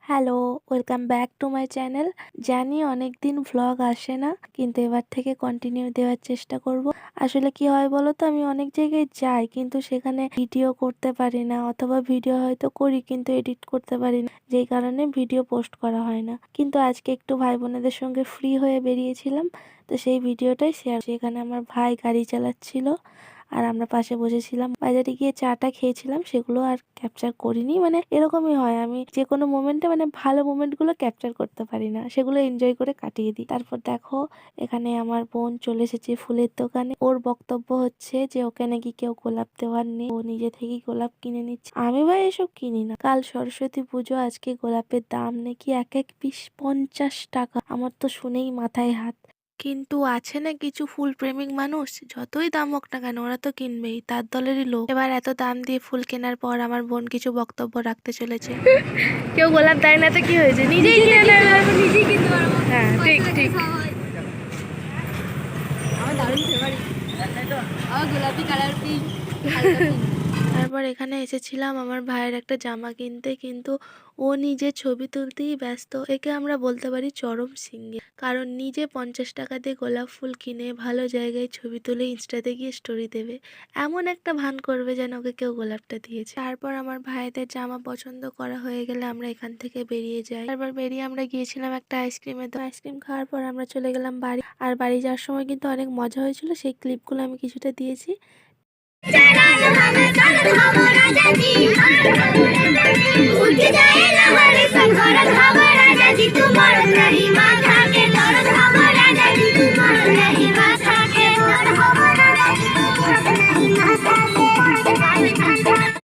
Hello, welcome back to my channel. জানি অনেকদিন vlog আসে না, কিন্তু এবার থেকে কন্টিনিউ দেওয়ার চেষ্টা করব। আসলে কি হয় বলো তো, আমি অনেক জায়গায় যাই কিন্তু সেখানে ভিডিও করতে পারি না, অথবা ভিডিও হয়তো করি কিন্তু এডিট করতে পারি না, যেই কারণে ভিডিও পোস্ট করা হয় না। কিন্তু আজকে একটু ভাই বোনেদের সঙ্গে ফ্রি হয়ে বেরিয়েছিলাম, তো সেই ভিডিওটাই শেয়ার। সেখানে আমার ভাই গাড়ি চালাচ্ছিল আর আমরা পাশে বসেছিলাম, বাজারে গিয়ে চাটা খেয়েছিলাম। সেগুলো আর ক্যাপচার করিনি, মানে এরকমই হয়, আমি যে কোনো মোমেন্টে মানে ভালো মোমেন্ট গুলো ক্যাপচার করতে পারি না, সেগুলো এনজয় করে কাটিয়ে দিই। তারপর দেখো, এখানে আমার বোন চলে এসেছে ফুলের দোকানে। ওর বক্তব্য হচ্ছে যে ওকে নাকি কেউ গোলাপ দেওয়ার নেই, ও নিজে থেকেই গোলাপ কিনে নিচ্ছে। আমি ভাই এসব কিনি না। কাল সরস্বতী পুজো, আজকে গোলাপের দাম নাকি এক এক পিস 50 টাকা। আমার তো শুনেই মাথায় হাত। কিন্তু আছে না কিছু ফুল প্রেমিক মানুষ, যতই দাম হোক না কেন ওরা তো কিনবেই, তার দলেরই লোক। এবার এত দাম দিয়ে ফুল কেনার পর আমার বোন কিছু বক্তব্য রাখতে চলেছে। কেউ গোলাপ দেয় না তো কি হয়েছে, নিজেই কিনে নেবে। নিজেই কিনতে পারবো। হ্যাঁ, ঠিক ঠিক। আমার দারুণ ফেভারিট, আমার গোলাপি কালার পিঙ্ক। তারপর এখানে এসেছিলাম আমার ভাইয়ের একটা জামা কিনতে, কিন্তু ও নিজে ছবি তুলতেই ব্যস্ত। একে আমরা বলতে পারি চরম সিঙ্গেল, কারণ নিজে 50 টাকা দিয়ে গোলাপ ফুল কিনে ভালো জায়গায় ছবি তুলে ইনস্টাতে গিয়ে স্টোরি দেবে, এমন একটা ভান করবে যেন ওকে কেউ গোলাপটা দিয়েছে। তারপর আমার ভাইদের জামা পছন্দ করা হয়ে গেলে আমরা এখান থেকে বেরিয়ে যাই। তারপর বেরিয়ে আমরা গিয়েছিলাম একটা আইসক্রিমে। তো আইসক্রিম খাওয়ার পর আমরা চলে গেলাম বাড়ি। আর বাড়ি যাওয়ার সময় কিন্তু অনেক মজা হয়েছিল, সেই ক্লিপগুলো আমি কিছুটা দিয়েছি।